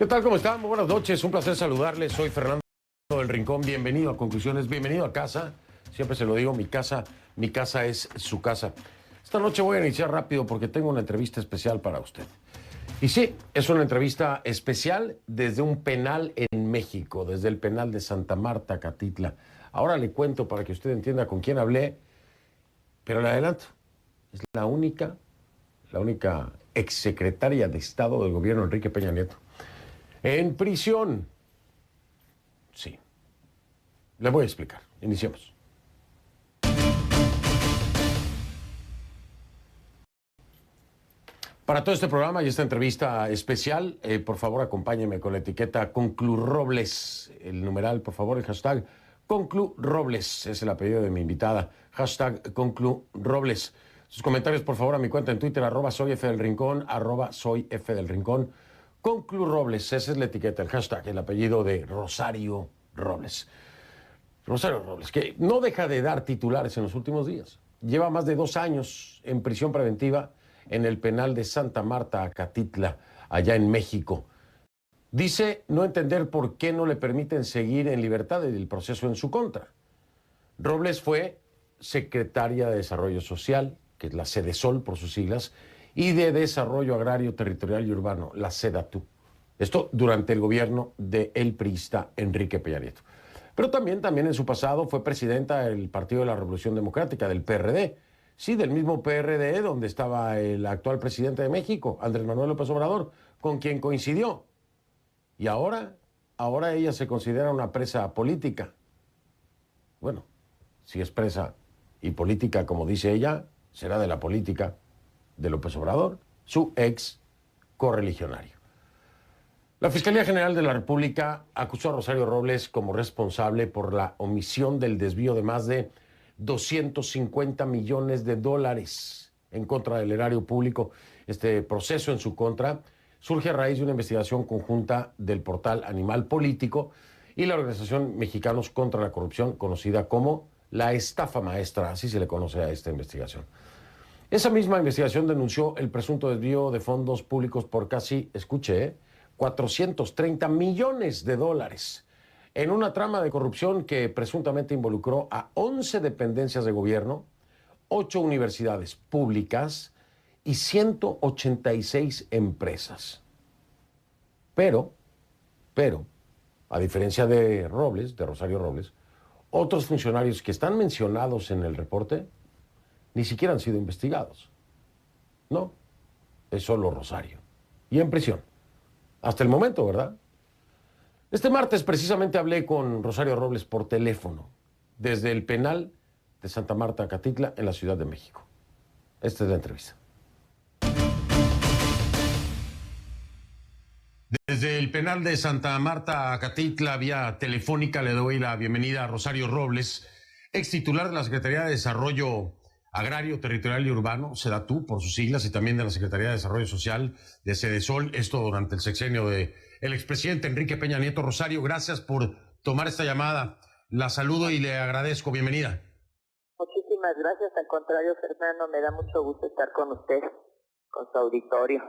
¿Qué tal? ¿Cómo están? Muy buenas noches. Un placer saludarles. Soy Fernando del Rincón. Bienvenido a Conclusiones. Bienvenido a casa. Siempre se lo digo, mi casa es su casa. Esta noche voy a iniciar rápido porque tengo una entrevista especial para usted. Y sí, es una entrevista especial desde un penal en México, desde el penal de Santa Marta, Catitla. Ahora le cuento para que usted entienda con quién hablé, pero le adelanto. Es la única exsecretaria de Estado del gobierno, Enrique Peña Nieto. En prisión. Sí. Le voy a explicar. Iniciemos. Para todo este programa y esta entrevista especial, por favor acompáñenme con la etiqueta ConcluRobles. El numeral, por favor, el hashtag ConcluRobles. Es el apellido de mi invitada. Hashtag ConcluRobles. Sus comentarios, por favor, a mi cuenta en Twitter, @soyfdelrincón, @soyfdelrincón. ConcluRobles, esa es la etiqueta, el hashtag, el apellido de Rosario Robles. Rosario Robles, que no deja de dar titulares en los últimos días. Lleva más de 2 años en prisión preventiva en el penal de Santa Marta, Acatitla, allá en México. Dice no entender por qué no le permiten seguir en libertad el proceso en su contra. Robles fue secretaria de Desarrollo Social, que es la SEDESOL por sus siglas, y de Desarrollo Agrario, Territorial y Urbano, la SEDATU. Esto durante el gobierno del priista Enrique Peña Nieto. Pero también en su pasado fue presidenta del Partido de la Revolución Democrática, del PRD. Sí, del mismo PRD donde estaba el actual presidente de México, Andrés Manuel López Obrador, con quien coincidió. Y ahora ella se considera una presa política. Bueno, si es presa y política, como dice ella, será de la política de López Obrador, su ex correligionario. La Fiscalía General de la República acusó a Rosario Robles como responsable por la omisión del desvío de más de 250 millones de dólares en contra del erario público. Este proceso en su contra surge a raíz de una investigación conjunta del portal Animal Político y la Organización Mexicanos contra la Corrupción, conocida como la estafa maestra, así se le conoce a esta investigación. Esa misma investigación denunció el presunto desvío de fondos públicos por casi, escuche, 430 millones de dólares en una trama de corrupción que presuntamente involucró a 11 dependencias de gobierno, 8 universidades públicas y 186 empresas. Pero, a diferencia de Robles, de Rosario Robles, otros funcionarios que están mencionados en el reporte ni siquiera han sido investigados. No, es solo Rosario. Y en prisión. Hasta el momento, ¿verdad? Este martes precisamente hablé con Rosario Robles por teléfono, desde el penal de Santa Marta, Acatitla, en la Ciudad de México. Esta es la entrevista. Desde el penal de Santa Marta, Acatitla, vía telefónica, le doy la bienvenida a Rosario Robles, ex titular de la Secretaría de Desarrollo Agrario, Territorial y Urbano, SEDATU, por sus siglas, y también de la Secretaría de Desarrollo Social de SEDESOL, esto durante el sexenio del expresidente Enrique Peña Nieto. Rosario, gracias por tomar esta llamada. La saludo y le agradezco. Bienvenida. Muchísimas gracias. Al contrario, Fernando, me da mucho gusto estar con usted, con su auditorio.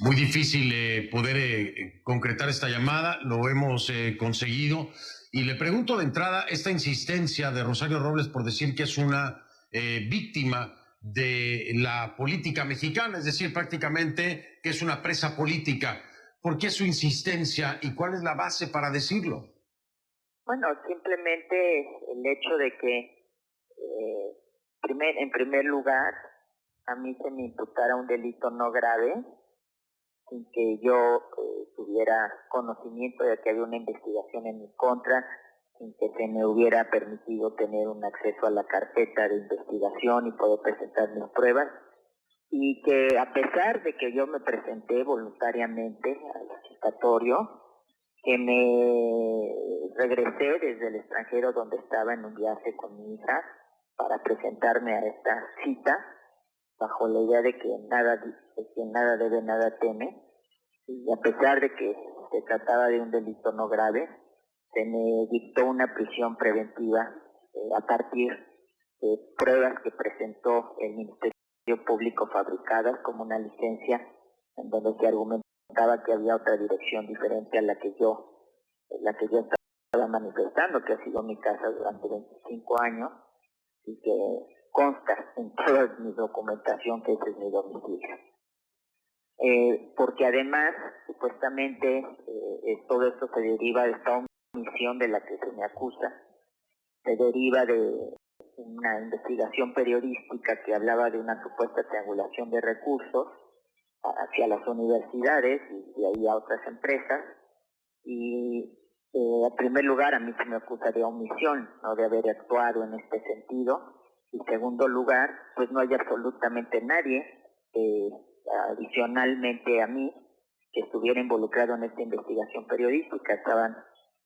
Muy difícil poder concretar esta llamada, lo hemos conseguido. Y le pregunto de entrada esta insistencia de Rosario Robles por decir que es una víctima de la política mexicana, es decir, prácticamente que es una presa política. ¿Por qué su insistencia y cuál es la base para decirlo? Bueno, simplemente el hecho de que, en primer lugar, a mí se me imputara un delito no grave, sin que yo tuviera conocimiento de que había una investigación en mi contra, sin que se me hubiera permitido tener un acceso a la carpeta de investigación y poder presentar mis pruebas, y que a pesar de que yo me presenté voluntariamente al citatorio, que me regresé desde el extranjero donde estaba en un viaje con mi hija para presentarme a esta cita, bajo la idea de que nada debe, nada teme, y a pesar de que se trataba de un delito no grave, se me dictó una prisión preventiva a partir de pruebas que presentó el Ministerio público fabricadas como una licencia en donde se argumentaba que había otra dirección diferente a la que yo estaba manifestando, que ha sido mi casa durante 25 años y que consta en toda mi documentación que ese es mi domicilio. Porque además, supuestamente, todo esto se deriva de esta omisión de la que se me acusa, se deriva de una investigación periodística que hablaba de una supuesta triangulación de recursos hacia las universidades y de ahí a otras empresas. Y en primer lugar, a mí se me acusa de omisión, no de haber actuado en este sentido. Y en segundo lugar, pues no hay absolutamente nadie, adicionalmente a mí, que estuviera involucrado en esta investigación periodística. Estaban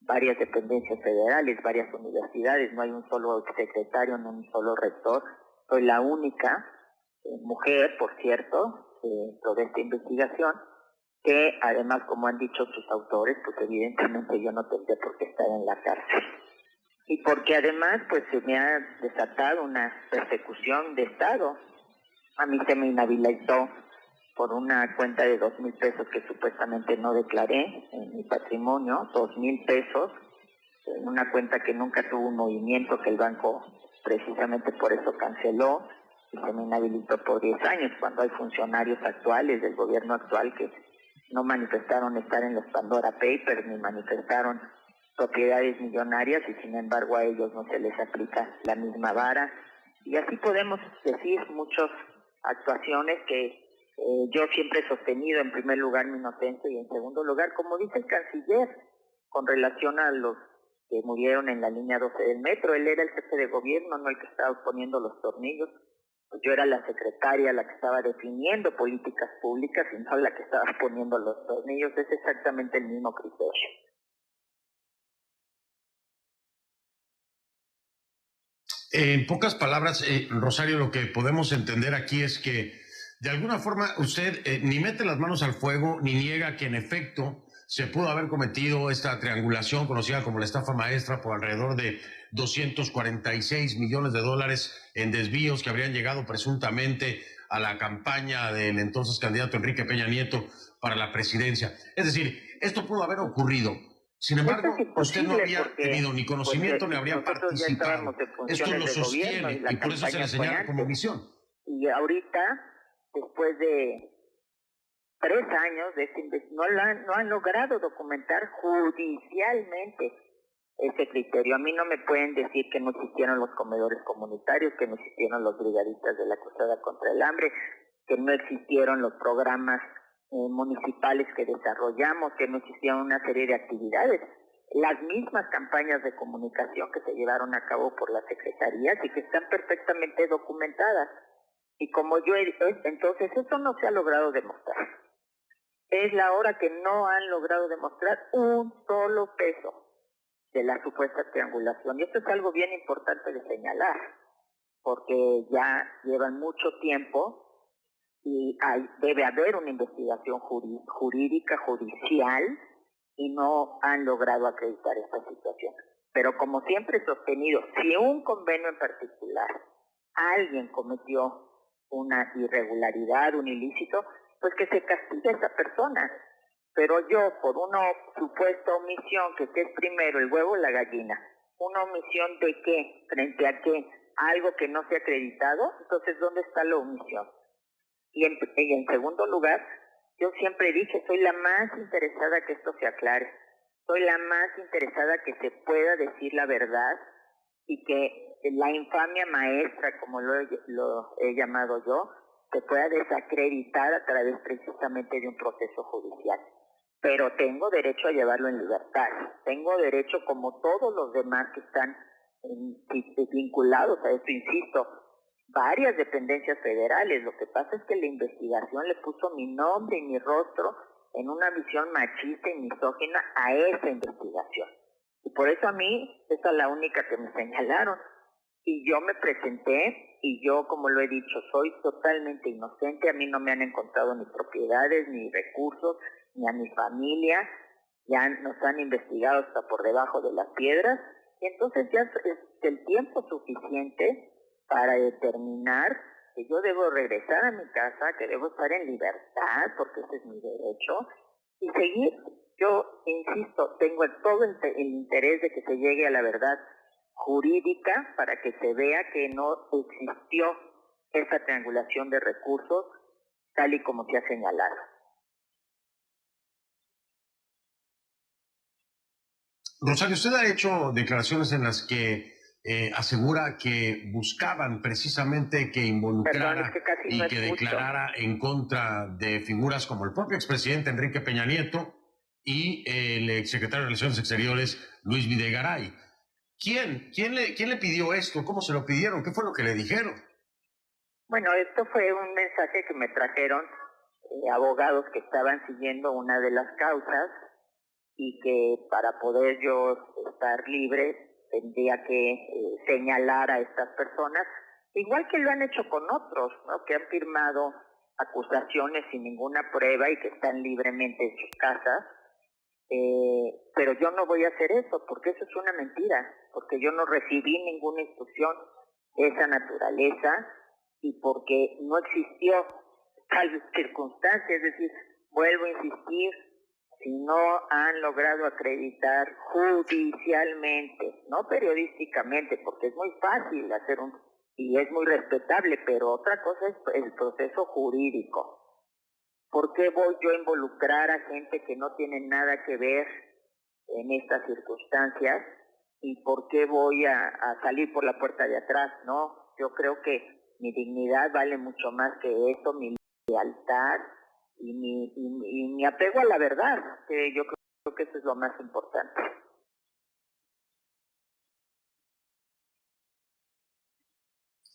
varias dependencias federales, varias universidades, no hay un solo secretario, no un solo rector. Soy la única mujer, por cierto, dentro de esta investigación, que además, como han dicho sus autores, pues evidentemente yo no tendría por qué estar en la cárcel. Y porque además, pues se me ha desatado una persecución de Estado. A mí se me inhabilitó por una cuenta de 2,000 pesos que supuestamente no declaré en mi patrimonio, 2,000 pesos, en una cuenta que nunca tuvo un movimiento, que el banco precisamente por eso canceló, y se me inhabilitó por 10 años, cuando hay funcionarios actuales del gobierno actual que no manifestaron estar en los Pandora Papers, ni manifestaron propiedades millonarias, y sin embargo a ellos no se les aplica la misma vara. Y así podemos decir muchas actuaciones que yo siempre he sostenido, en primer lugar, mi inocencia, y en segundo lugar, como dice el canciller, con relación a los que murieron en la línea 12 del metro. Él era el jefe de gobierno, no el que estaba poniendo los tornillos. Pues yo era la secretaria la que estaba definiendo políticas públicas y no la que estaba poniendo los tornillos. Es exactamente el mismo criterio. En pocas palabras, Rosario, lo que podemos entender aquí es que de alguna forma usted ni mete las manos al fuego ni niega que en efecto se pudo haber cometido esta triangulación conocida como la estafa maestra por alrededor de 246 millones de dólares en desvíos que habrían llegado presuntamente a la campaña del entonces candidato Enrique Peña Nieto para la presidencia. Es decir, esto pudo haber ocurrido. Sin embargo, usted no había tenido ni conocimiento ni habría participado. Esto lo sostiene y por eso se le señala como omisión. Y ahorita, después de 3 años de no han logrado documentar judicialmente ese criterio. A mí no me pueden decir que no existieron los comedores comunitarios, que no existieron los brigadistas de la Cruzada contra el Hambre, que no existieron los programas municipales que desarrollamos, que no existieron una serie de actividades. Las mismas campañas de comunicación que se llevaron a cabo por las secretarías y que están perfectamente documentadas. Y como entonces eso no se ha logrado demostrar. Es la hora que no han logrado demostrar un solo peso de la supuesta triangulación. Y esto es algo bien importante de señalar, porque ya llevan mucho tiempo y debe haber una investigación jurídica, judicial, y no han logrado acreditar esta situación. Pero como siempre he sostenido, si un convenio en particular, alguien cometió una irregularidad, un ilícito, pues que se castigue a esa persona. Pero yo, por una supuesta omisión, que es primero el huevo o la gallina, ¿una omisión de qué? ¿Frente a qué? ¿Algo que no se ha acreditado? Entonces, ¿dónde está la omisión? Y en segundo lugar, yo siempre dije, soy la más interesada que esto se aclare. Soy la más interesada que se pueda decir la verdad y que la infamia maestra, como lo he llamado yo, se pueda desacreditar a través precisamente de un proceso judicial. Pero tengo derecho a llevarlo en libertad. Tengo derecho, como todos los demás que están vinculados a esto, insisto, varias dependencias federales. Lo que pasa es que la investigación le puso mi nombre y mi rostro en una visión machista y misógina a esa investigación. Y por eso a mí, esa es la única que me señalaron. Y yo me presenté, y yo, como lo he dicho, soy totalmente inocente. A mí no me han encontrado ni propiedades, ni recursos, ni a mi familia. Ya nos han investigado hasta por debajo de las piedras. Y entonces ya es el tiempo suficiente para determinar que yo debo regresar a mi casa, que debo estar en libertad, porque ese es mi derecho, y seguir. Yo, insisto, tengo todo el interés de que se llegue a la verdad jurídica para que se vea que no existió esa triangulación de recursos tal y como se ha señalado. Rosario, usted ha hecho declaraciones en las que asegura que buscaban precisamente que involucrara y que declarara en contra de figuras como el propio expresidente Enrique Peña Nieto y el exsecretario de Relaciones Exteriores Luis Videgaray. ¿Quién le pidió esto? ¿Cómo se lo pidieron? ¿Qué fue lo que le dijeron? Bueno, esto fue un mensaje que me trajeron abogados que estaban siguiendo una de las causas y que para poder yo estar libre tendría que señalar a estas personas, igual que lo han hecho con otros, ¿no? Que han firmado acusaciones sin ninguna prueba y que están libremente en sus casas. Pero yo no voy a hacer eso, porque eso es una mentira, porque yo no recibí ninguna instrucción de esa naturaleza y porque no existió tal circunstancia. Es decir, vuelvo a insistir, si no han logrado acreditar judicialmente, no periodísticamente, porque es muy fácil hacer y es muy respetable, pero otra cosa es el proceso jurídico. ¿Por qué voy yo a involucrar a gente que no tiene nada que ver en estas circunstancias? ¿Y por qué voy a salir por la puerta de atrás? No, yo creo que mi dignidad vale mucho más que eso, mi lealtad y mi apego a la verdad, que yo creo que eso es lo más importante.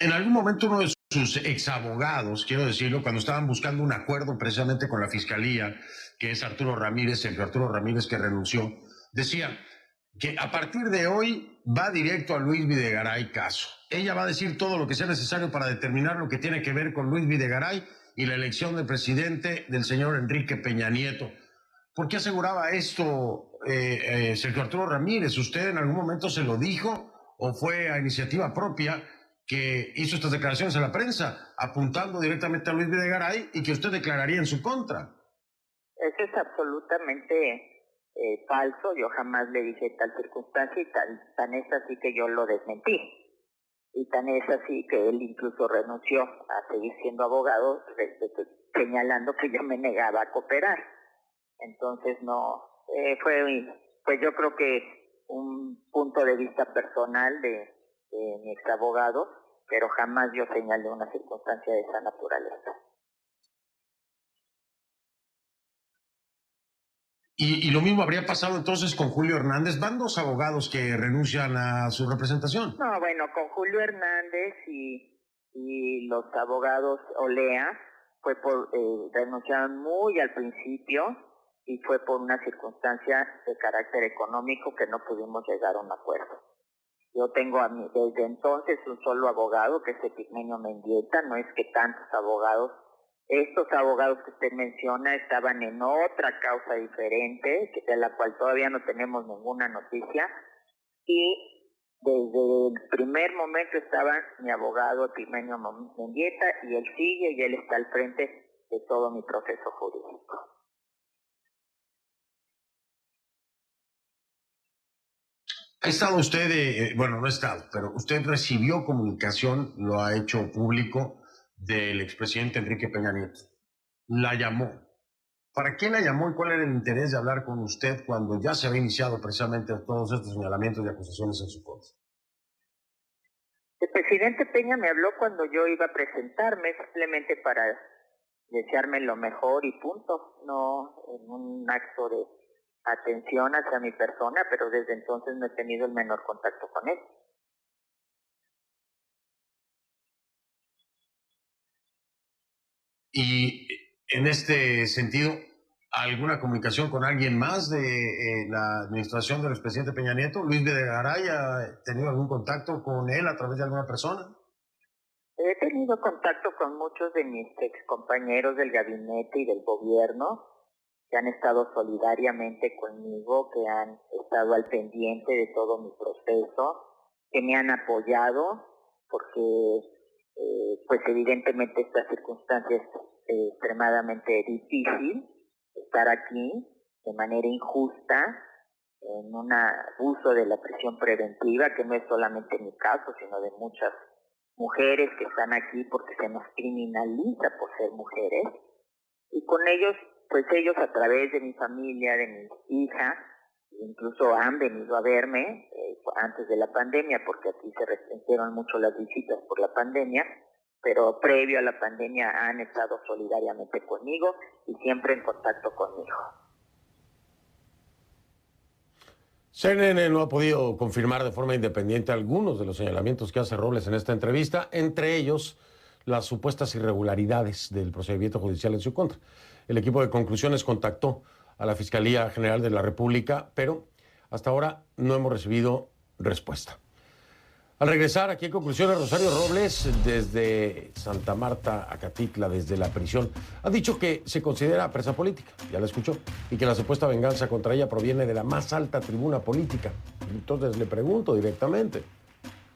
En algún momento uno de sus exabogados, quiero decirlo, cuando estaban buscando un acuerdo precisamente con la Fiscalía, que es Arturo Ramírez, el Arturo Ramírez que renunció, decía que a partir de hoy va directo a Luis Videgaray caso. Ella va a decir todo lo que sea necesario para determinar lo que tiene que ver con Luis Videgaray y la elección del presidente del señor Enrique Peña Nieto. ¿Por qué aseguraba esto Sergio Arturo Ramírez? ¿Usted en algún momento se lo dijo o fue a iniciativa propia que hizo estas declaraciones a la prensa, apuntando directamente a Luis Videgaray y que usted declararía en su contra? Eso es absolutamente falso. Yo jamás le dije tal circunstancia y tan es así que yo lo desmentí. Y tan es así que él incluso renunció a seguir siendo abogado, señalando que yo me negaba a cooperar. Entonces no, pues yo creo que un punto de vista personal de mi ex abogado, pero jamás yo señalé una circunstancia de esa naturaleza. Y lo mismo habría pasado entonces con Julio Hernández. Van dos abogados que renuncian a su representación. No, bueno, con Julio Hernández y los abogados Olea renunciaron muy al principio y fue por una circunstancia de carácter económico que no pudimos llegar a un acuerdo. Yo tengo desde entonces un solo abogado, que es Epigmenio Mendieta. No es que tantos abogados. Estos abogados que usted menciona estaban en otra causa diferente, de la cual todavía no tenemos ninguna noticia, y desde el primer momento estaba mi abogado Epigmenio Mendieta, y él sigue y él está al frente de todo mi proceso jurídico. ¿Ha estado usted, bueno, no ha estado, pero usted recibió comunicación, lo ha hecho público, del expresidente Enrique Peña Nieto? La llamó. ¿Para qué la llamó y cuál era el interés de hablar con usted cuando ya se había iniciado precisamente todos estos señalamientos y acusaciones en su contra? El presidente Peña me habló cuando yo iba a presentarme, simplemente para desearme lo mejor y punto, no en un acto de atención hacia mi persona, pero desde entonces no he tenido el menor contacto con él. Y en este sentido, ¿alguna comunicación con alguien más de la administración del expresidente Peña Nieto? ¿Luis Videgaray ha tenido algún contacto con él a través de alguna persona? He tenido contacto con muchos de mis ex compañeros del gabinete y del gobierno que han estado solidariamente conmigo, que han estado al pendiente de todo mi proceso, que me han apoyado, porque pues evidentemente esta circunstancia es extremadamente difícil, estar aquí de manera injusta, en un abuso de la prisión preventiva, que no es solamente mi caso, sino de muchas mujeres que están aquí porque se nos criminaliza por ser mujeres, y con ellos, pues ellos a través de mi familia, de mi hija, incluso han venido a verme antes de la pandemia, porque aquí se restringieron mucho las visitas por la pandemia, pero previo a la pandemia han estado solidariamente conmigo y siempre en contacto conmigo. CNN no ha podido confirmar de forma independiente algunos de los señalamientos que hace Robles en esta entrevista, entre ellos las supuestas irregularidades del procedimiento judicial en su contra. El equipo de conclusiones contactó a la Fiscalía General de la República, pero hasta ahora no hemos recibido respuesta. Al regresar aquí en conclusiones, Rosario Robles, desde Santa Marta, Acatitla, desde la prisión, ha dicho que se considera presa política, ya la escuchó, y que la supuesta venganza contra ella proviene de la más alta tribuna política. Entonces le pregunto directamente,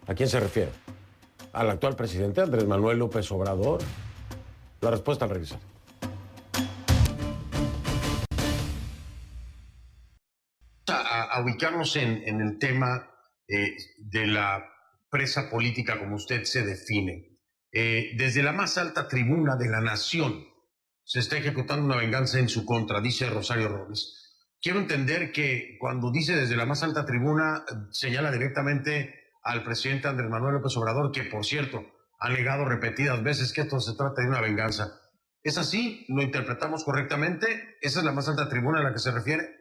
¿a quién se refiere? ¿Al actual presidente Andrés Manuel López Obrador? La respuesta al regresar. A ubicarnos en el tema de la presa política, como usted se define. Desde la más alta tribuna de la nación se está ejecutando una venganza en su contra, dice Rosario Robles. Quiero entender que cuando dice desde la más alta tribuna, señala directamente al presidente Andrés Manuel López Obrador, que por cierto ha negado repetidas veces que esto se trata de una venganza. ¿Es así? ¿Lo interpretamos correctamente? ¿Esa es la más alta tribuna a la que se refiere?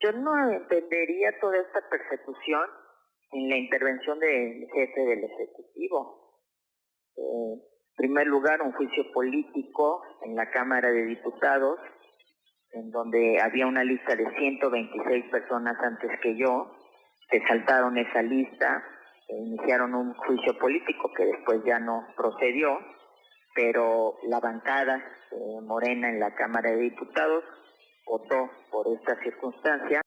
Yo no entendería toda esta persecución en la intervención del jefe del Ejecutivo. En primer lugar, un juicio político en la Cámara de Diputados, en donde había una lista de 126 personas antes que yo, se saltaron esa lista e iniciaron un juicio político que después ya no procedió, pero la bancada Morena en la Cámara de Diputados votó por esta circunstancia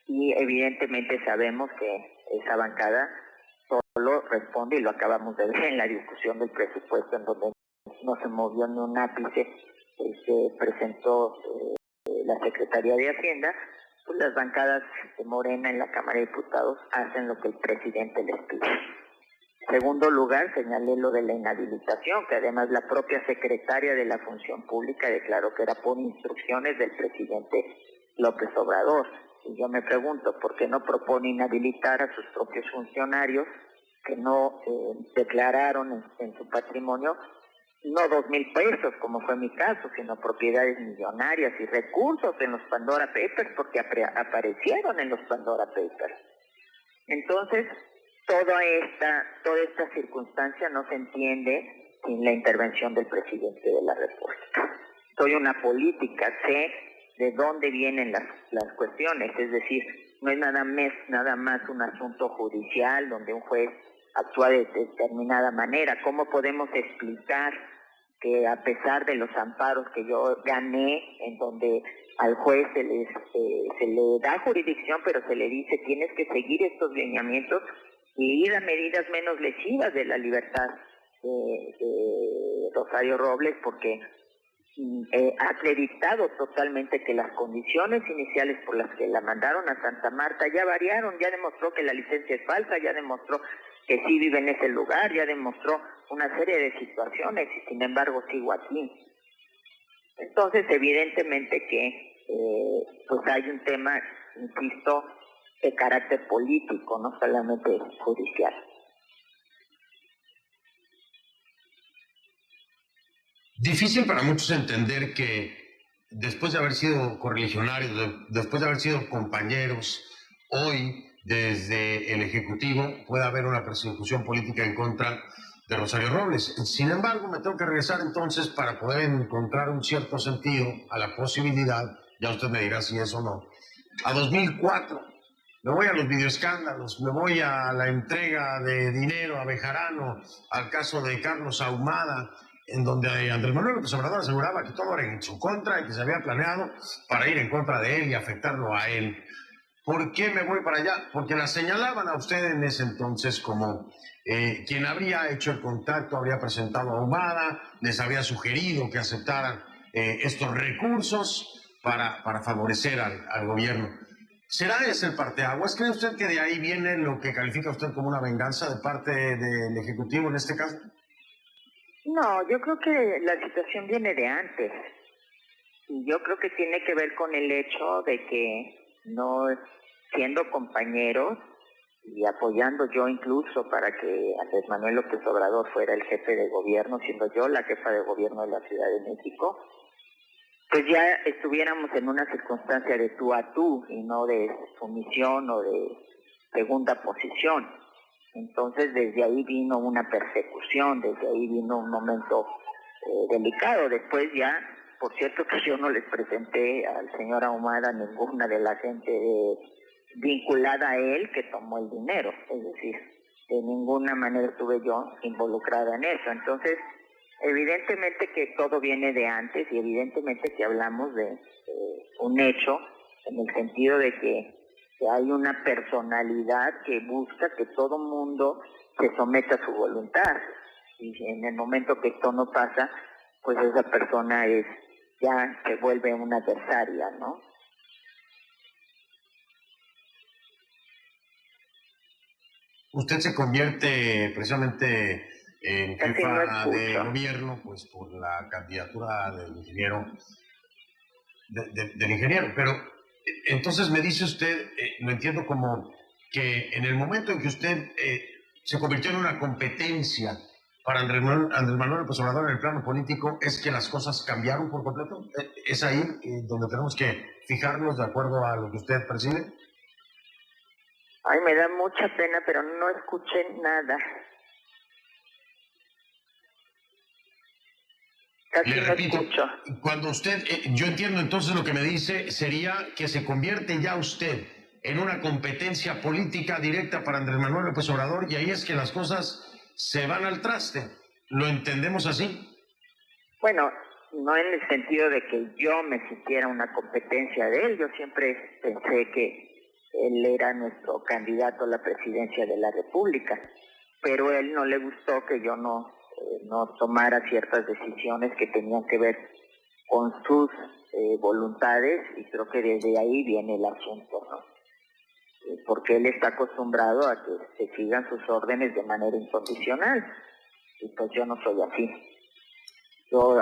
y evidentemente sabemos que esa bancada solo responde, y lo acabamos de ver en la discusión del presupuesto, en donde no se movió ni un ápice, se presentó la Secretaría de Hacienda, pues las bancadas de Morena en la Cámara de Diputados hacen lo que el presidente les pide. En segundo lugar, señalé lo de la inhabilitación, que además la propia secretaria de la Función Pública declaró que era por instrucciones del presidente López Obrador. Y yo me pregunto, ¿por qué no propone inhabilitar a sus propios funcionarios que no declararon en su patrimonio no 2,000 pesos, como fue mi caso, sino propiedades millonarias y recursos en los Pandora Papers, porque aparecieron en los Pandora Papers? Entonces, toda esta circunstancia no se entiende sin la intervención del presidente de la República. Soy una política, sé de dónde vienen las cuestiones, es decir, no es nada más un asunto judicial donde un juez actúa de determinada manera. ¿Cómo podemos explicar que a pesar de los amparos que yo gané, en donde al juez se le da jurisdicción, pero se le dice tienes que seguir estos lineamientos y ir a medidas menos lesivas de la libertad de Rosario Robles, porque ha acreditado totalmente que las condiciones iniciales por las que la mandaron a Santa Marta ya variaron, ya demostró que la licencia es falsa, ya demostró que sí vive en ese lugar, ya demostró una serie de situaciones y sin embargo sigo aquí. Entonces, evidentemente que pues hay un tema, insisto, de carácter político, no solamente judicial. Difícil para muchos entender que después de haber sido correligionarios, después de haber sido compañeros, hoy desde el Ejecutivo puede haber una persecución política en contra de Rosario Robles. Sin embargo, me tengo que regresar entonces para poder encontrar un cierto sentido a la posibilidad, ya usted me dirá si es o no, a 2004. Me voy a los videoescándalos, me voy a la entrega de dinero a Bejarano, al caso de Carlos Ahumada, en donde Andrés Manuel López Obrador aseguraba que todo era en su contra y que se había planeado para ir en contra de él y afectarlo a él. ¿Por qué me voy para allá? Porque la señalaban a usted en ese entonces como quien habría hecho el contacto habría presentado a Ahumada, les habría sugerido que aceptaran estos recursos para favorecer al gobierno. ¿Será ese el parteaguas? ¿Cree usted que de ahí viene lo que califica usted como una venganza de parte del Ejecutivo en este caso? No, yo creo que la situación viene de antes. Y yo creo que tiene que ver con el hecho de que no siendo compañeros y apoyando yo incluso para que Andrés Manuel López Obrador fuera el jefe de gobierno, siendo yo la jefa de gobierno de la Ciudad de México, pues ya estuviéramos en una circunstancia de tú a tú y no de sumisión o de segunda posición. Entonces desde ahí vino una persecución, desde ahí vino un momento delicado. Después ya, por cierto que yo no les presenté al señor Ahumada ninguna de la gente vinculada a él que tomó el dinero, es decir, de ninguna manera estuve yo involucrada en eso. Entonces, evidentemente que todo viene de antes y evidentemente que hablamos de un hecho en el sentido de que hay una personalidad que busca que todo mundo se someta a su voluntad. Y en el momento que esto no pasa, pues esa persona ya se vuelve una adversaria, ¿no? Usted se convierte precisamente en jefa de gobierno, pues por la candidatura del ingeniero, del ingeniero. Pero entonces me dice usted, lo entiendo como que en el momento en que usted se convirtió en una competencia para Andrés Manuel López Obrador en el plano político, es que las cosas cambiaron por completo. ¿Es ahí donde tenemos que fijarnos de acuerdo a lo que usted percibe? Ay, me da mucha pena, pero no escuché nada. Casi Le repito, no escucho. cuando usted, yo entiendo entonces lo que me dice sería que se convierte ya usted en una competencia política directa para Andrés Manuel López Obrador y ahí es que las cosas se van al traste. ¿Lo entendemos así? Bueno, no en el sentido de que yo me sintiera una competencia de él. Yo siempre pensé que él era nuestro candidato a la presidencia de la República, pero a él no le gustó que yo no tomara ciertas decisiones que tenían que ver con sus voluntades, y creo que desde ahí viene el asunto, ¿no? Porque él está acostumbrado a que se sigan sus órdenes de manera incondicional, y pues yo no soy así. Yo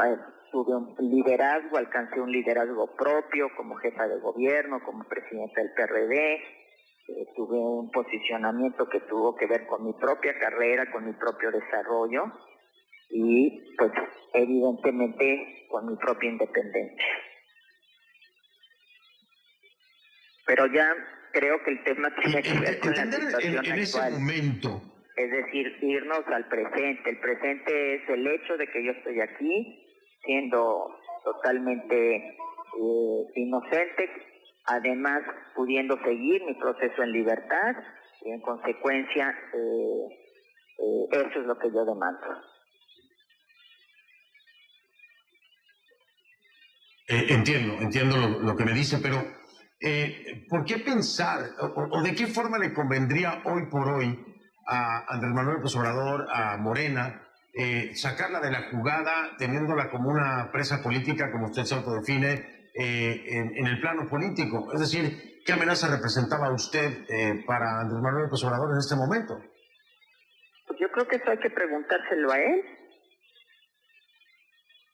tuve un liderazgo, alcancé un liderazgo propio como jefa de gobierno, como presidenta del PRD, tuve un posicionamiento que tuvo que ver con mi propia carrera, con mi propio desarrollo y pues evidentemente con mi propia independencia. Pero ya creo que el tema tiene que ver con la situación actual. Ese momento. Es decir, irnos al presente. El presente es el hecho de que yo estoy aquí siendo totalmente inocente, además pudiendo seguir mi proceso en libertad y en consecuencia eso es lo que yo demando. Entiendo lo que me dice, pero ¿por qué pensar o de qué forma le convendría hoy por hoy a Andrés Manuel López Obrador, a Morena, sacarla de la jugada, teniéndola como una presa política, como usted se autodefine, en el plano político? Es decir, ¿qué amenaza representaba usted para Andrés Manuel López Obrador en este momento? Pues yo creo que eso hay que preguntárselo a él.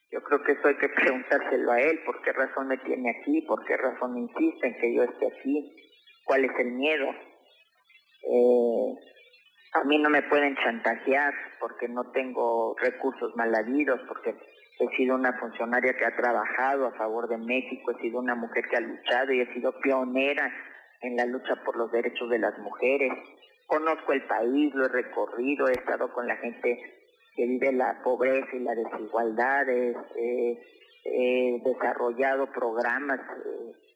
Yo creo que eso hay que preguntárselo a él, por qué razón me tiene aquí, por qué razón insiste en que yo esté aquí, cuál es el miedo. A mí no me pueden chantajear porque no tengo recursos mal habidos, porque he sido una funcionaria que ha trabajado a favor de México, he sido una mujer que ha luchado y he sido pionera en la lucha por los derechos de las mujeres. Conozco el país, lo he recorrido, he estado con la gente que vive la pobreza y la desigualdad, he desarrollado programas,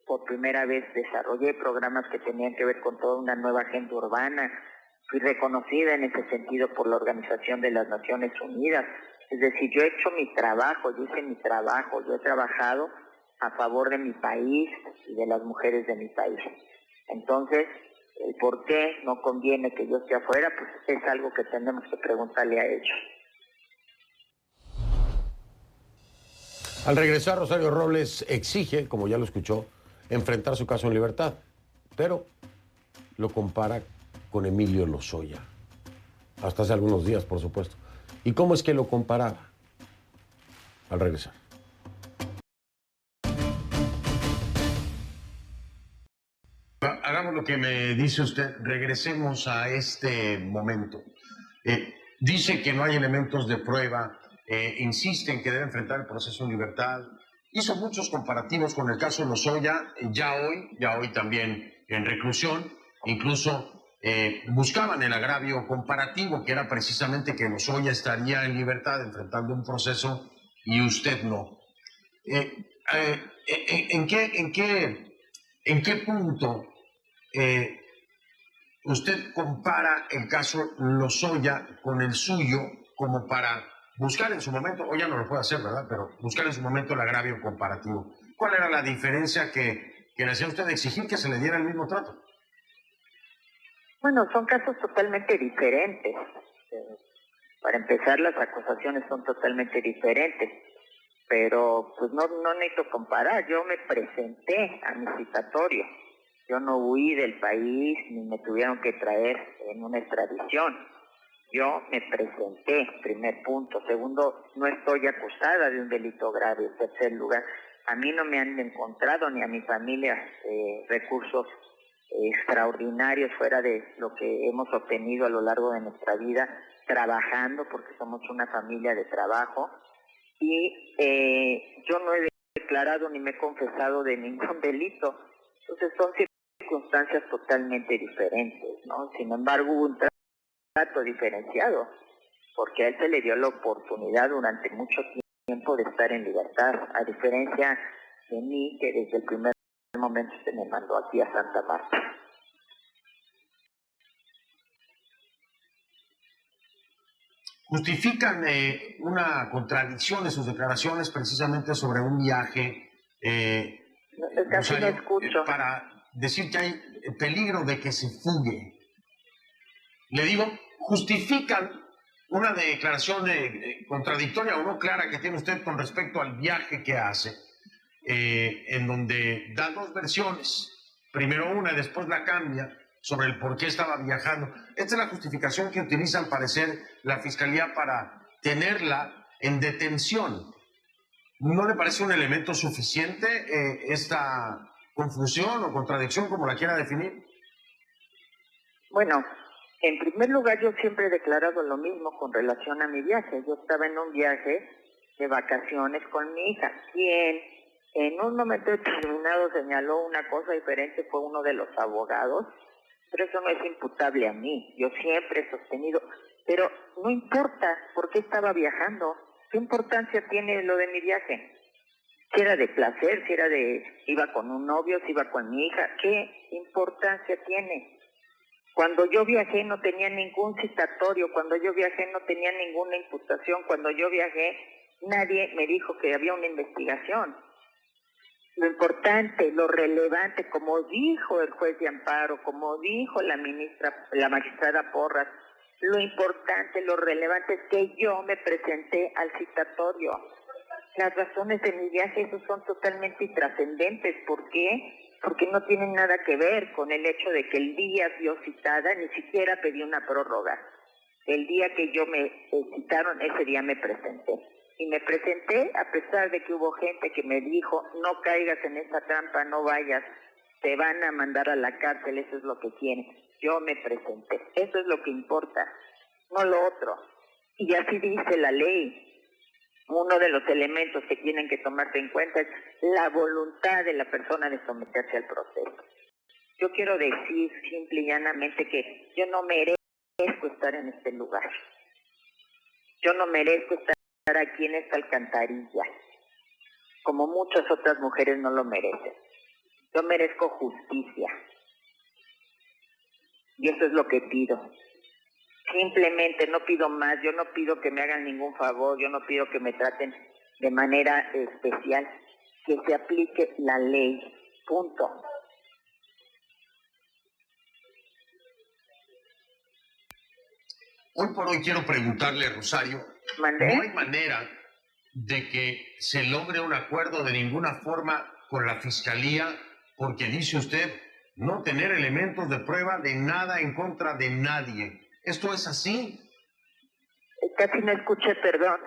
por primera vez desarrollé programas que tenían que ver con toda una nueva agenda urbana, fui reconocida en ese sentido por la Organización de las Naciones Unidas. Es decir, yo he hecho mi trabajo, yo hice mi trabajo, yo he trabajado a favor de mi país y de las mujeres de mi país. Entonces, el por qué no conviene que yo esté afuera, pues es algo que tenemos que preguntarle a ellos. Al regresar, Rosario Robles exige, como ya lo escuchó, enfrentar su caso en libertad, pero lo compara con Emilio Lozoya, hasta hace algunos días, por supuesto. ¿Y cómo es que lo comparaba? Al regresar. Hagamos lo que me dice usted, regresemos a este momento. Dice que no hay elementos de prueba, insiste en que debe enfrentar el proceso en libertad, hizo muchos comparativos con el caso Lozoya, ya hoy también en reclusión, incluso buscaban el agravio comparativo, que era precisamente que Lozoya estaría en libertad enfrentando un proceso y usted no. ¿En qué punto usted compara el caso Lozoya con el suyo como para buscar en su momento, o ya no lo puede hacer, ¿verdad? Pero buscar en su momento el agravio comparativo? ¿Cuál era la diferencia que le hacía usted exigir que se le diera el mismo trato? Bueno, son casos totalmente diferentes. Para empezar, las acusaciones son totalmente diferentes. Pero pues no necesito comparar. Yo me presenté a mi citatorio. Yo no huí del país ni me tuvieron que traer en una extradición. Yo me presenté, primer punto. Segundo, no estoy acusada de un delito grave. Tercer lugar, a mí no me han encontrado ni a mi familia recursos extraordinarios fuera de lo que hemos obtenido a lo largo de nuestra vida trabajando, porque somos una familia de trabajo. Y yo no he declarado ni me he confesado de ningún delito. Entonces son circunstancias totalmente diferentes, ¿no? Sin embargo, hubo un trato diferenciado, porque a él se le dio la oportunidad durante mucho tiempo de estar en libertad, a diferencia de mí, que desde el primer momento se me mandó aquí a Santa Marta. Justifican una contradicción de sus declaraciones precisamente sobre un viaje, Casi no escucho. Para decir que hay peligro de que se fugue. Le digo, justifican una declaración contradictoria o no clara que tiene usted con respecto al viaje que hace, en donde da dos versiones, primero una y después la cambia, sobre el por qué estaba viajando. Esta es la justificación que utiliza al parecer la Fiscalía para tenerla en detención. ¿No le parece un elemento suficiente esta confusión o contradicción, como la quiera definir? Bueno, en primer lugar, yo siempre he declarado lo mismo con relación a mi viaje. Yo estaba en un viaje de vacaciones con mi hija, quien en un momento determinado señaló una cosa diferente, fue uno de los abogados, pero eso no es imputable a mí. Yo siempre he sostenido, pero no importa por qué estaba viajando. ¿Qué importancia tiene lo de mi viaje? Si era de placer, si era iba con un novio, si iba con mi hija, ¿qué importancia tiene? Cuando yo viajé no tenía ningún citatorio, cuando yo viajé no tenía ninguna imputación, cuando yo viajé nadie me dijo que había una investigación. Lo importante, lo relevante, como dijo el juez de amparo, como dijo la magistrada Porras, lo importante, lo relevante es que yo me presenté al citatorio. Las razones de mi viaje esos son totalmente intrascendentes. ¿Por qué? Porque no tienen nada que ver con el hecho de que el día yo citada ni siquiera pedí una prórroga. El día que yo me citaron, ese día me presenté. Y me presenté a pesar de que hubo gente que me dijo, no caigas en esa trampa, no vayas, te van a mandar a la cárcel, eso es lo que quieren. Yo me presenté, eso es lo que importa, no lo otro. Y así dice la ley. Uno de los elementos que tienen que tomarse en cuenta es la voluntad de la persona de someterse al proceso. Yo quiero decir simple y llanamente que yo no merezco estar en este lugar. Yo no merezco estar aquí en esta alcantarilla, como muchas otras mujeres no lo merecen. Yo merezco justicia. Y eso es lo que pido. Simplemente no pido más, yo no pido que me hagan ningún favor, yo no pido que me traten de manera especial, que se aplique la ley, punto. Hoy por hoy quiero preguntarle, Rosario, ¿Mandé? ¿no hay manera de que se logre un acuerdo de ninguna forma con la Fiscalía? Porque dice usted no tener elementos de prueba de nada en contra de nadie. ¿Esto es así? Casi no escuché, perdón.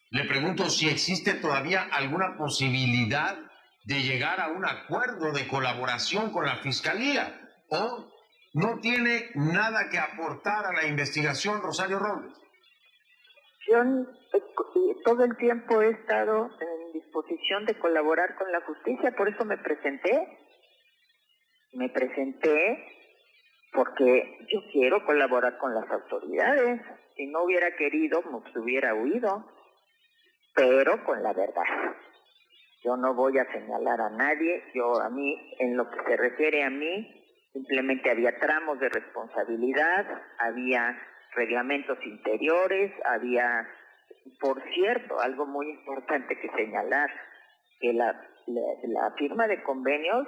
Le pregunto si existe todavía alguna posibilidad de llegar a un acuerdo de colaboración con la Fiscalía, o no tiene nada que aportar a la investigación, Rosario Robles. Yo todo el tiempo he estado en disposición de colaborar con la justicia, por eso me presenté. Me presenté porque yo quiero colaborar con las autoridades. Si no hubiera querido, pues hubiera huido, pero con la verdad. Yo no voy a señalar a nadie. A mí, en lo que se refiere a mí, simplemente había tramos de responsabilidad, había reglamentos interiores, había, por cierto, algo muy importante que señalar, que la firma de convenios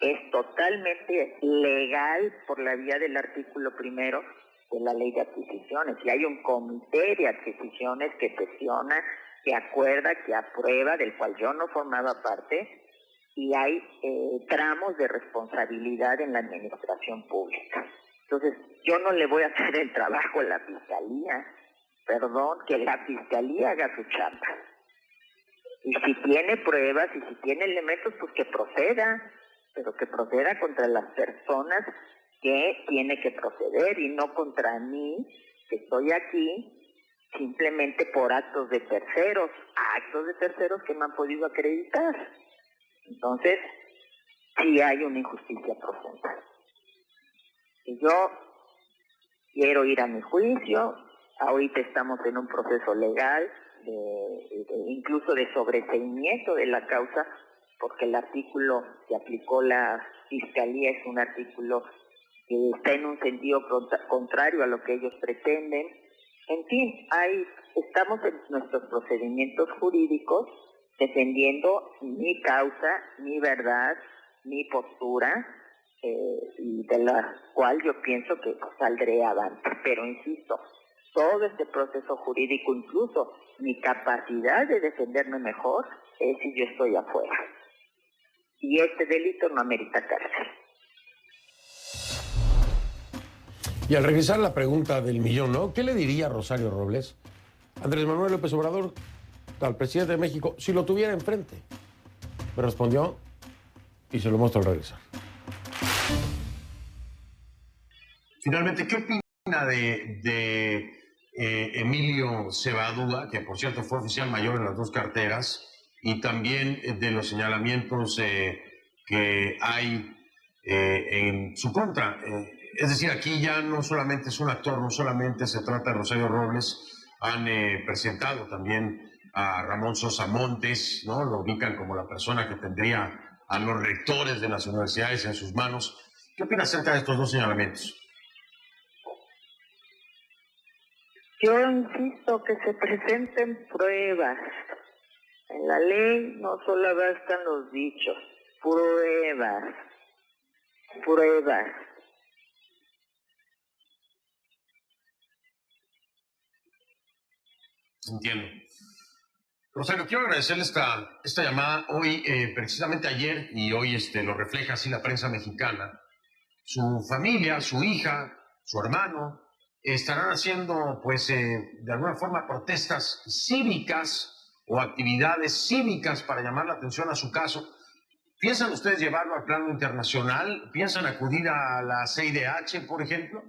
es totalmente legal por la vía del artículo 1 de la ley de adquisiciones, y hay un comité de adquisiciones que sesiona, que acuerda, que aprueba, del cual yo no formaba parte, y hay tramos de responsabilidad en la administración pública. Entonces, yo no le voy a hacer el trabajo a la Fiscalía, que la Fiscalía haga su chamba. Y si tiene pruebas y si tiene elementos, pues que proceda, pero que proceda contra las personas que tiene que proceder y no contra mí, que estoy aquí simplemente por actos de terceros que no han podido acreditar. Entonces, sí hay una injusticia profunda. Y yo quiero ir a mi juicio. Ahorita estamos en un proceso legal, incluso de sobreseimiento de la causa, porque el artículo que aplicó la Fiscalía es un artículo que está en un sentido contrario a lo que ellos pretenden. En fin, estamos en nuestros procedimientos jurídicos defendiendo mi causa, mi verdad, mi postura, y de la cual yo pienso que saldré avante. Pero insisto, todo este proceso jurídico, incluso mi capacidad de defenderme mejor, es si yo estoy afuera. Y este delito no amerita cárcel. Y al revisar la pregunta del millón, ¿no? ¿Qué le diría Rosario Robles, Andrés Manuel López Obrador, al presidente de México, si lo tuviera enfrente? Me respondió y se lo muestro al regresar. Finalmente, ¿qué opina de Emilio Cebadúa, que por cierto fue oficial mayor en las dos carteras, y también de los señalamientos que hay en su contra? Es decir, aquí ya no solamente es un actor, no solamente se trata de Rosario Robles, han presentado también a Ramón Sosa Montes, ¿no? Lo ubican como la persona que tendría a los rectores de las universidades en sus manos. ¿Qué opina acerca de estos dos señalamientos? Yo insisto que se presenten pruebas. En la ley no solo bastan los dichos, pruebas. Entiendo. Rosario, quiero agradecerle esta llamada. Hoy, precisamente ayer, y hoy lo refleja así la prensa mexicana, su familia, su hija, su hermano, estarán haciendo, pues, de alguna forma, protestas cívicas o actividades cívicas para llamar la atención a su caso. ¿Piensan ustedes llevarlo al plano internacional? ¿Piensan acudir a la CIDH, por ejemplo?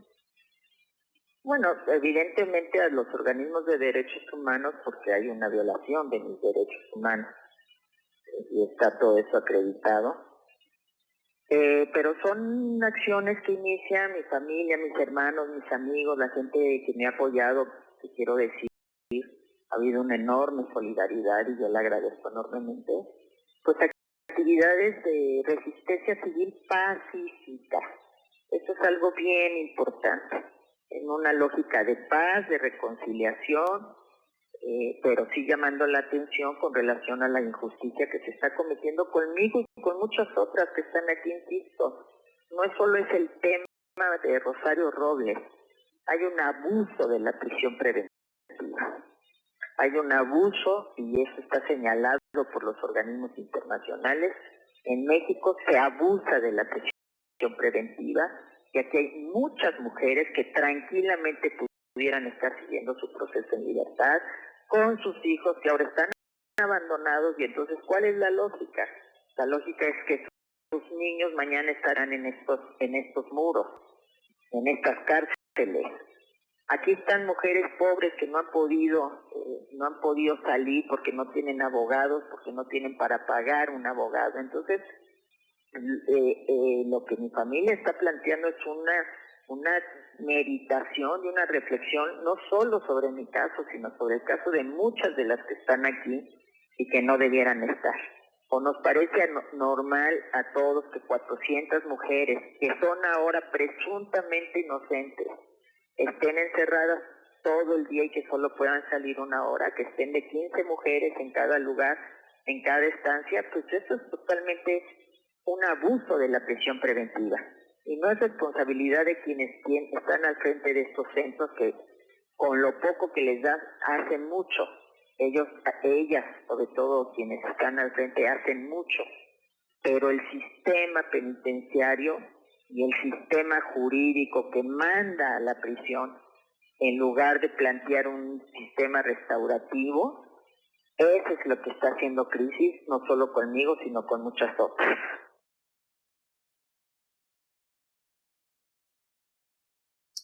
Bueno, evidentemente a los organismos de derechos humanos, porque hay una violación de mis derechos humanos, y está todo eso acreditado. Pero son acciones que inicia mi familia, mis hermanos, mis amigos, la gente que me ha apoyado, que quiero decir, ha habido una enorme solidaridad y yo le agradezco enormemente. Pues actividades de resistencia civil pacífica. Eso es algo bien importante, en una lógica de paz, de reconciliación, pero sí llamando la atención con relación a la injusticia que se está cometiendo conmigo y con muchas otras que están aquí, insisto. no es solo es el tema de Rosario Robles, hay un abuso de la prisión preventiva. Hay un abuso, y eso está señalado por los organismos internacionales. En México se abusa de la prisión preventiva, y aquí hay muchas mujeres que tranquilamente pudieran estar siguiendo su proceso en libertad, con sus hijos que ahora están abandonados, y entonces, ¿cuál es la lógica? La lógica es que sus niños mañana estarán en estos muros, en estas cárceles. Aquí están mujeres pobres que no han podido salir porque no tienen abogados, porque no tienen para pagar un abogado. Entonces, lo que mi familia está planteando es una meditación y una reflexión, no solo sobre mi caso, sino sobre el caso de muchas de las que están aquí y que no debieran estar. ¿O nos parece normal a todos que 400 mujeres que son ahora presuntamente inocentes estén encerradas todo el día y que solo puedan salir una hora, que estén de 15 mujeres en cada lugar, en cada estancia? Pues eso es totalmente un abuso de la prisión preventiva. Y no es responsabilidad de quienes están al frente de estos centros, que con lo poco que les dan hacen mucho. Ellas, sobre todo quienes están al frente, hacen mucho. Pero el sistema penitenciario y el sistema jurídico que manda a la prisión, en lugar de plantear un sistema restaurativo, eso es lo que está haciendo crisis, no solo conmigo, sino con muchas otras.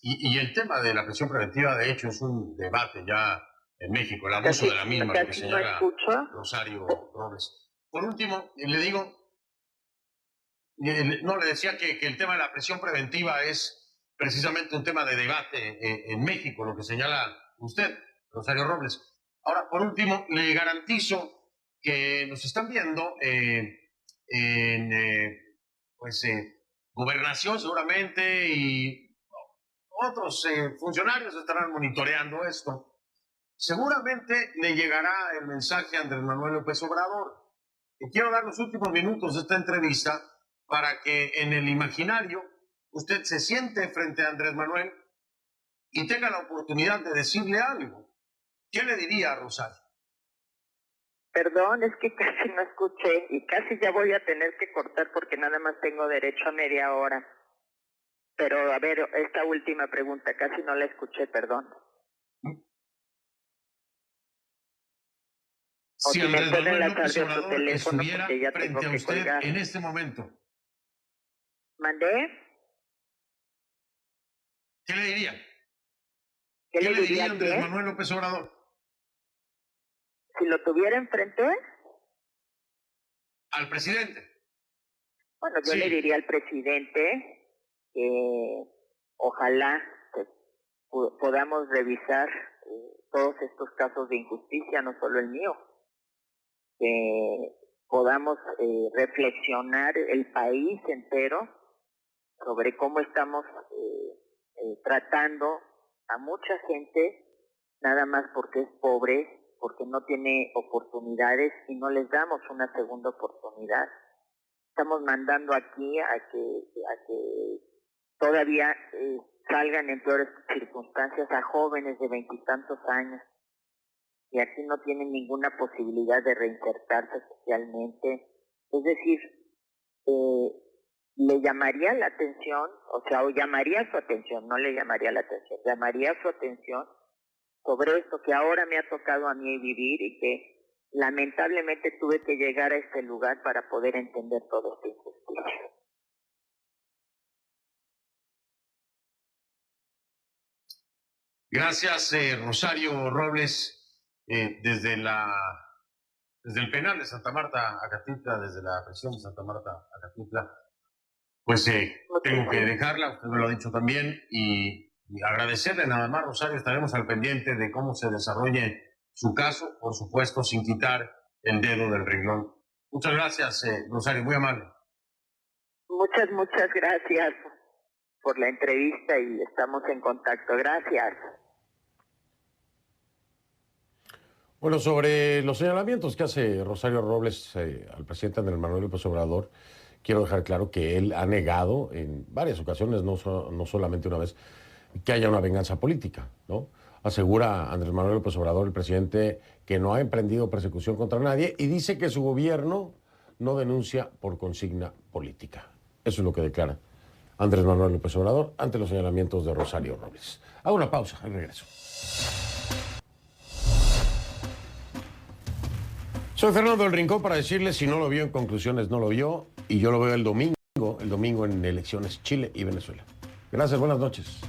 Y el tema de la prisión preventiva, de hecho, es un debate ya en México, el abuso de la misma, lo que señala Rosario Robles. Por último, le digo, no, le decía que el tema de la prisión preventiva es precisamente un tema de debate en México, lo que señala usted, Rosario Robles. Ahora, por último, le garantizo que nos están viendo en gobernación seguramente, y otros funcionarios estarán monitoreando esto. Seguramente le llegará el mensaje a Andrés Manuel López Obrador. Y quiero dar los últimos minutos de esta entrevista para que en el imaginario usted se siente frente a Andrés Manuel y tenga la oportunidad de decirle algo. ¿Qué le diría a Rosario? Perdón, es que casi no escuché y casi ya voy a tener que cortar porque nada más tengo derecho a media hora. Pero a ver, esta última pregunta casi no la escuché, perdón. Si Andrés Manuel López Obrador estuviera frente a usted en este momento, ¿mandé? ¿qué le diría? ¿Qué le diría a Andrés Manuel López Obrador? Si lo tuviera enfrente. Al presidente. Bueno, yo le diría al presidente que ojalá podamos revisar todos estos casos de injusticia, no solo el mío, que podamos reflexionar el país entero sobre cómo estamos tratando a mucha gente nada más porque es pobre, porque no tiene oportunidades y no les damos una segunda oportunidad. Estamos mandando aquí a que todavía salgan en peores circunstancias a jóvenes de 20 y tantos años, y aquí no tienen ninguna posibilidad de reinsertarse socialmente. Es decir, le llamaría la atención, o llamaría su atención, no le llamaría la atención, llamaría su atención sobre esto que ahora me ha tocado a mí vivir y que lamentablemente tuve que llegar a este lugar para poder entender toda esta injusticia. Gracias, Rosario Robles, desde el penal de Santa Marta, Acatitla, desde la prisión de Santa Marta, Acatitla. Pues tengo que dejarla, usted me lo ha dicho también, y agradecerle nada más, Rosario. Estaremos al pendiente de cómo se desarrolle su caso, por supuesto, sin quitar el dedo del renglón. Muchas gracias, Rosario, muy amable. Muchas gracias por la entrevista y estamos en contacto. Gracias. Bueno, sobre los señalamientos que hace Rosario Robles al presidente Andrés Manuel López Obrador, quiero dejar claro que él ha negado en varias ocasiones, no solamente una vez, que haya una venganza política, ¿no? Asegura Andrés Manuel López Obrador, el presidente, que no ha emprendido persecución contra nadie y dice que su gobierno no denuncia por consigna política. Eso es lo que declara Andrés Manuel López Obrador ante los señalamientos de Rosario Robles. Hago una pausa, al regreso. Soy Fernando del Rincón para decirles, si no lo vio en conclusiones, no lo vio, y yo lo veo el domingo en elecciones Chile y Venezuela. Gracias, buenas noches.